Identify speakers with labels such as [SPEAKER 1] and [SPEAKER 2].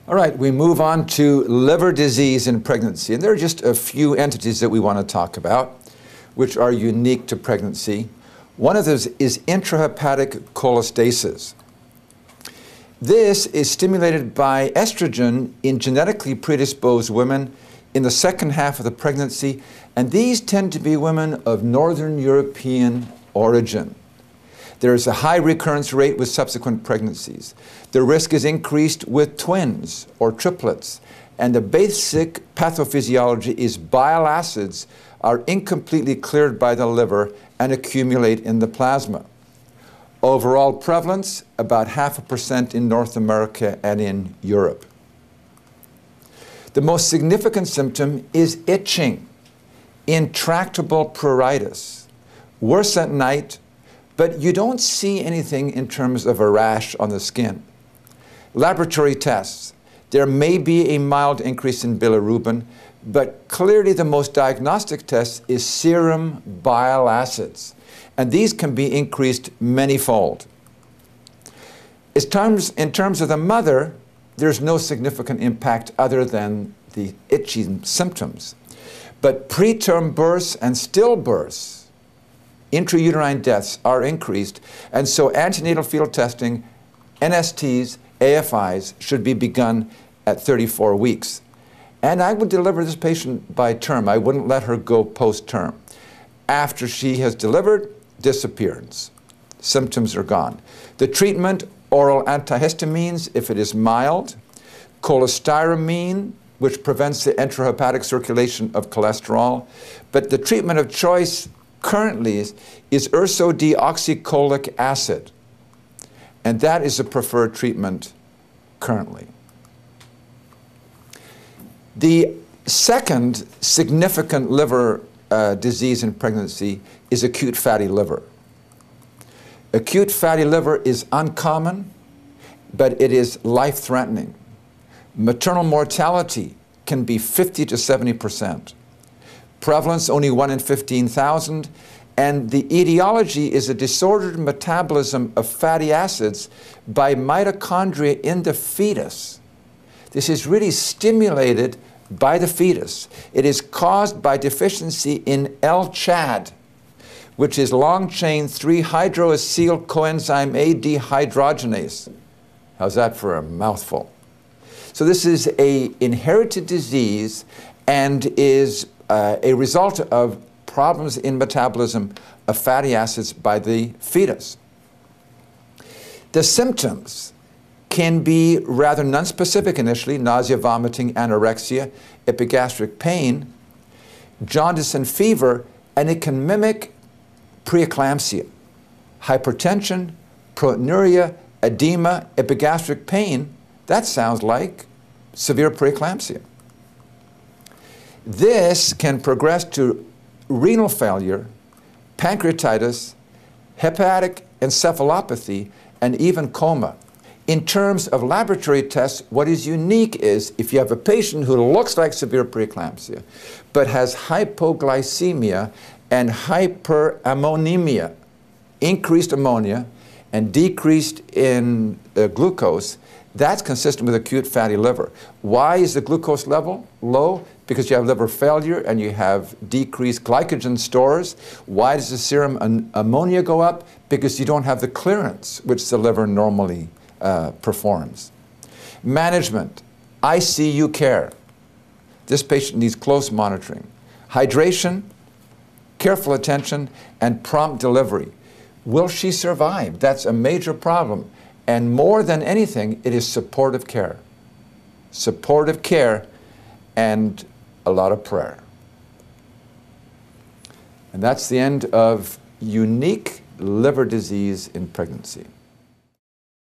[SPEAKER 1] All right, we move on to liver disease in pregnancy. And there are just a few entities that we want to talk about, which are unique to pregnancy. One of those is intrahepatic cholestasis. This is stimulated by estrogen in genetically predisposed women in the second half of the pregnancy, and these tend to be women of Northern European origin. There is a high recurrence rate with subsequent pregnancies. The risk is increased with twins or triplets, and the basic pathophysiology is bile acids are incompletely cleared by the liver and accumulate in the plasma. Overall prevalence, about 0.5% in North America and in Europe. The most significant symptom is itching, intractable pruritus, worse at night, but you don't see anything in terms of a rash on the skin. Laboratory tests. There may be a mild increase in bilirubin, but clearly the most diagnostic test is serum bile acids, and these can be increased many-fold. In terms of the mother, there's no significant impact other than the itching symptoms. But preterm births and stillbirths, intrauterine deaths are increased, and so antenatal fetal testing, NSTs, AFIs should be begun at 34 weeks. And I would deliver this patient by term. I wouldn't let her go post-term. After she has delivered, disappears. Symptoms are gone. The treatment, oral antihistamines if it is mild, cholestyramine, which prevents the intrahepatic circulation of cholesterol, but the treatment of choice currently is ursodeoxycholic acid, and that is the preferred treatment currently. The second significant liver disease in pregnancy is acute fatty liver. Acute fatty liver is uncommon, but it is life-threatening. Maternal mortality can be 50 to 70%. Prevalence only 1 in 15,000, and the etiology is a disordered metabolism of fatty acids by mitochondria in the fetus. This is really stimulated by the fetus. It is caused by deficiency in L-CHAD, which is long-chain 3-hydroacyl coenzyme A dehydrogenase. How's that for a mouthful? So this is an inherited disease and is a result of problems in metabolism of fatty acids by the fetus. The symptoms can be rather nonspecific initially: nausea, vomiting, anorexia, epigastric pain, jaundice and fever, and it can mimic preeclampsia, hypertension, proteinuria, edema, epigastric pain. That sounds like severe preeclampsia. This can progress to renal failure, pancreatitis, hepatic encephalopathy, and even coma. In terms of laboratory tests, what is unique is if you have a patient who looks like severe preeclampsia, but has hypoglycemia and hyperammonemia, increased ammonia and decreased in glucose, that's consistent with acute fatty liver. Why is the glucose level low? Because you have liver failure and you have decreased glycogen stores. Why does the serum ammonia go up? Because you don't have the clearance which the liver normally performs. Management, ICU care. This patient needs close monitoring. Hydration, careful attention, and prompt delivery. Will she survive? That's a major problem. And more than anything, it is supportive care. Supportive care and a lot of prayer. And that's the end of unique liver disease in pregnancy.